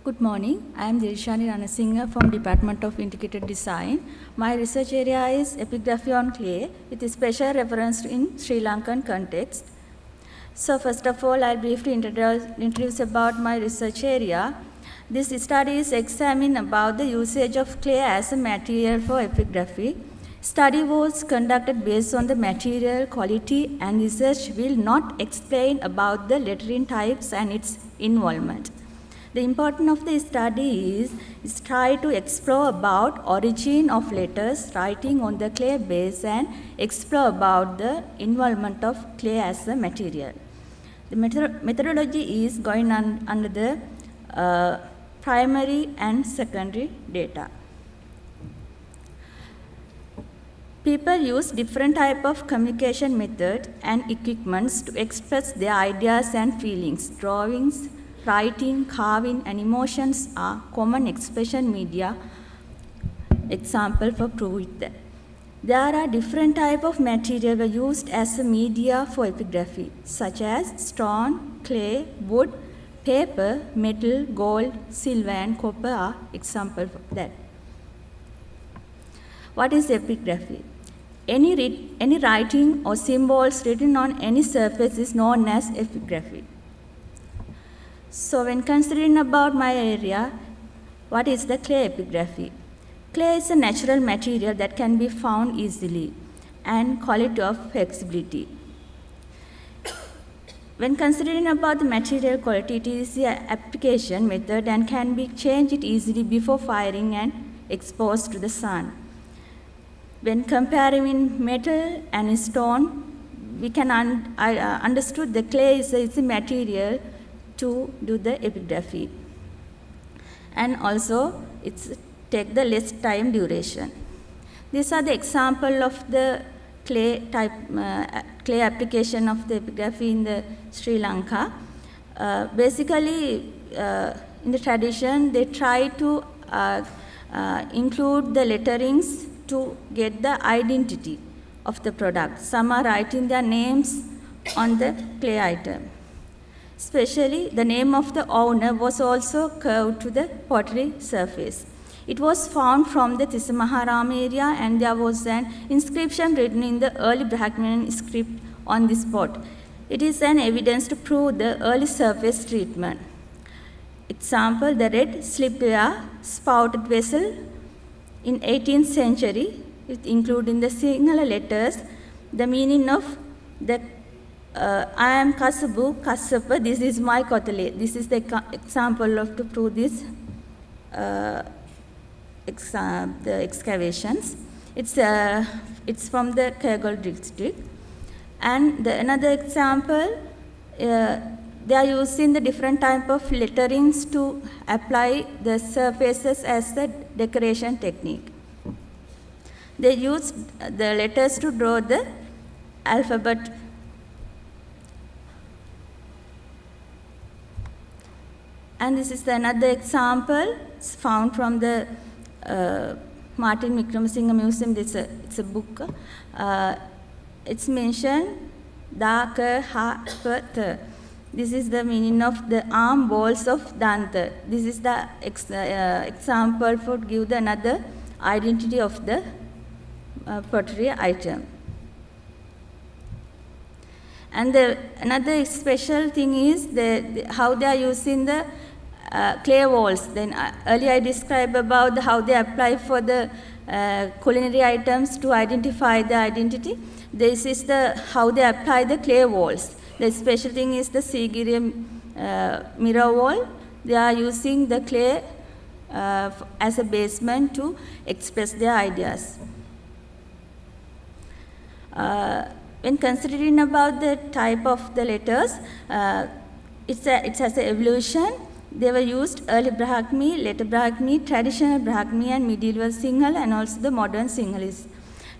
Good morning. I am Dilshani Ranasinghe from Department of Integrated Design. My research area is epigraphy on clay with a special reference in Sri Lankan context. So first of all, I'll briefly introduce about my research area. This study is examining about the usage of clay as a material for epigraphy. Study was conducted based on the material quality, and research will not explain about the lettering types and its involvement. The importance of the study is try to explore about origin of letters writing on the clay base and explore about the involvement of clay as a material. The methodology is going on under the primary and secondary data. People use different type of communication method and equipments to express their ideas and feelings. Drawings, writing, carving, and emotions are common expression media. Example for prove that. There are different types of material used as a media for epigraphy, such as stone, clay, wood, paper, metal, gold, silver, and copper are examples of that. What is epigraphy? Any writing or symbols written on any surface is known as epigraphy. So when considering about my area, what is the clay epigraphy? Clay is a natural material that can be found easily and quality of flexibility. When considering about the material quality, it is the application method and can be changed easily before firing and exposed to the sun. When comparing metal and stone, we can understood the clay is a material to do the epigraphy, and also it's take the less time duration. These are the example of the clay type clay application of the epigraphy in the Sri Lanka. Basically, in the tradition, they try to include the letterings to get the identity of the product. Some are writing their names on the clay item. Especially, the name of the owner was also carved to the pottery surface. It was found from the Tisamaharam area, and there was an inscription written in the early Brahmin script on this pot. It is an evidence to prove the early surface treatment. Example, the red slipware spouted vessel in 18th century, including the Sinhala letters, the meaning of the I am Kasabu, Kasapa, this is my Kotale. This is the example of to prove this the excavations. It's from the Kerala district. And another example, they are using the different type of letterings to apply the surfaces as a decoration technique. They use the letters to draw the alphabet. And this is another example. It's found from the Martin Wickramasinghe Museum. It's a book. It's mentioned Daka Ha Th. This is the meaning of the arm balls of Danta. This is the example for give the another identity of the pottery item. And another special thing is how they are using the clay walls. Then earlier I described about how they apply for the culinary items to identify the identity. This is how they apply the clay walls. The special thing is the Sigiriya mirror wall. They are using the clay as a basement to express their ideas. When considering about the type of the letters, it has an evolution. They were used early Brahmi, later Brahmi, traditional Brahmi, and medieval Sinhala, and also the modern Sinhalese.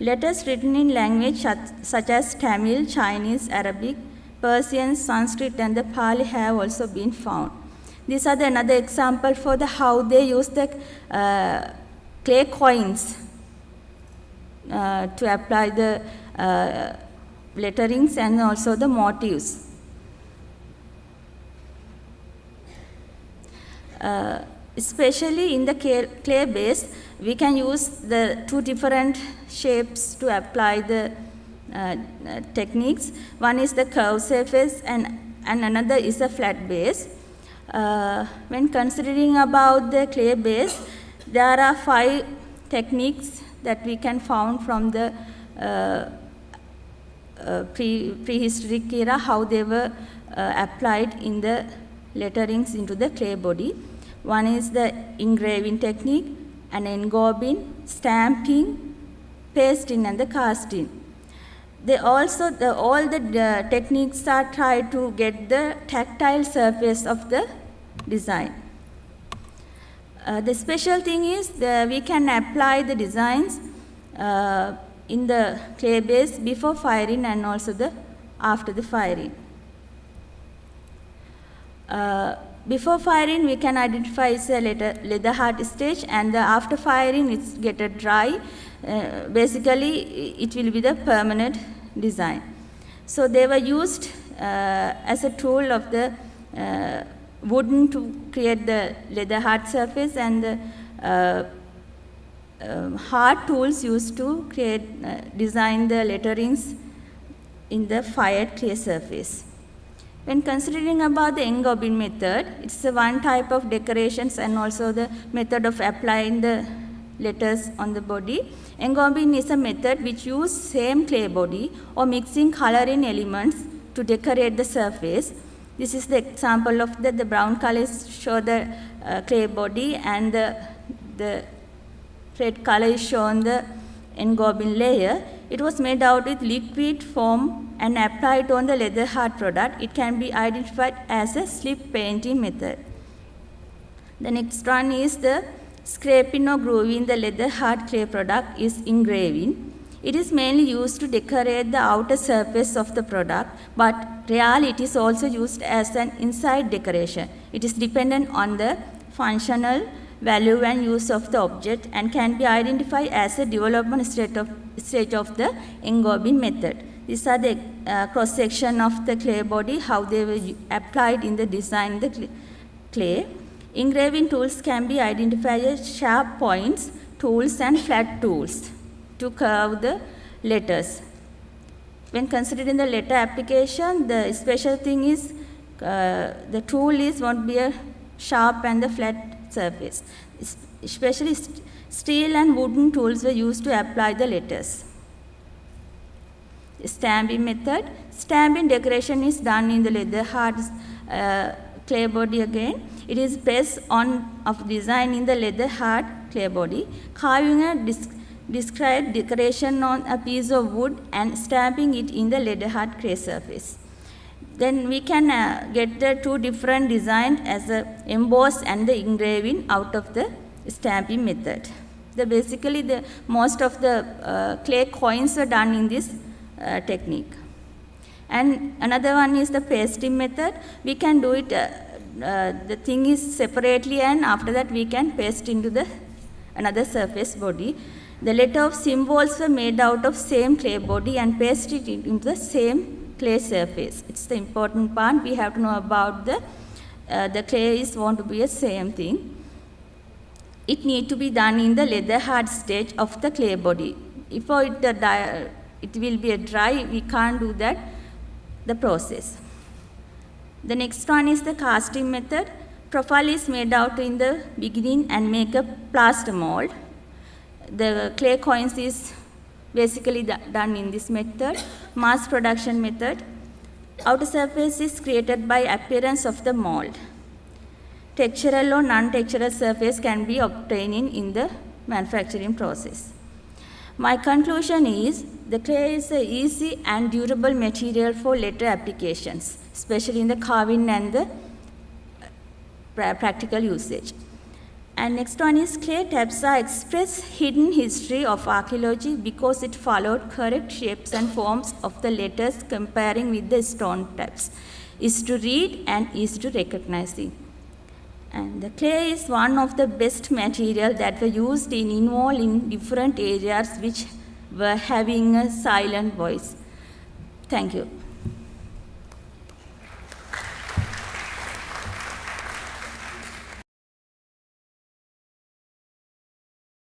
Letters written in language such as Tamil, Chinese, Arabic, Persian, Sanskrit, and the Pali have also been found. These are another example for how they use the clay coins to apply the letterings and also the motifs. especially in the clay base, we can use the two different shapes to apply the techniques. One is the curved surface and another is a flat base. When considering about the clay base, there are 5 techniques that we can found from the prehistoric era, how they were applied in the letterings into the clay body. One is the engraving technique, and engraving, stamping, pasting, and the casting. They also, all the techniques are tried to get the tactile surface of the design. The special thing is we can apply the designs in the clay base before firing and also after the firing. Before firing, we can identify it's a leather hard stage, and after firing, it's get a dry. Basically, it will be the permanent design. So they were used as a tool of the wooden to create the leather hard surface, and the hard tools used to create design the letterings in the fired clay surface. When considering about the engraving method, it's one type of decorations and also the method of applying the letters on the body. Engraving is a method which uses same clay body or mixing coloring elements to decorate the surface. This is the example of the brown colors show the clay body, and the red color is shown the engraving layer. It was made out with liquid form and applied on the leather hard product. It can be identified as a slip painting method. The next one is the scraping or grooving the leather hard clay product is engraving. It is mainly used to decorate the outer surface of the product, but rarely it is also used as an inside decoration. It is dependent on the functional value and use of the object and can be identified as a development stage of the engraving method. These are the cross-section of the clay body, how they were applied in the design of the clay. Engraving tools can be identified as sharp points, tools, and flat tools to curve the letters. When considering the letter application, the special thing is the tool won't be a sharp and the flat surface. Especially steel and wooden tools were used to apply the letters. Stamping method. Stamping decoration is done in the leather hard clay body again. It is based on of design in the leather hard clay body. Carving a described decoration on a piece of wood and stamping it in the leather hard clay surface. Then we can get the two different designs as the embossed and the engraving out of the stamping method. Basically, most of the clay coins are done in this technique. And another one is the pasting method. We can do it, the thing is separately, and after that we can paste into another surface body. The letter of symbols were made out of same clay body and paste it into the same clay surface. It's the important part. We have to know about the clay won't to be a same thing. It need to be done in the leather hard stage of the clay body. If it will be a dry, we can't do that, the process. The next one is the casting method. Profile is made out in the beginning and make a plaster mold. The clay coins is basically done in this method. Mass production method. Outer surface is created by appearance of the mold. Textural or non-textural surface can be obtained in the manufacturing process. My conclusion is the clay is an easy and durable material for letter applications, especially in the carving and the practical usage. And next one is clay taps are express hidden history of archaeology because it followed correct shapes and forms of the letters comparing with the stone taps. Easy to read and easy to recognize it. And the clay is one of the best material that were used involved in different areas which were having a silent voice. Thank you.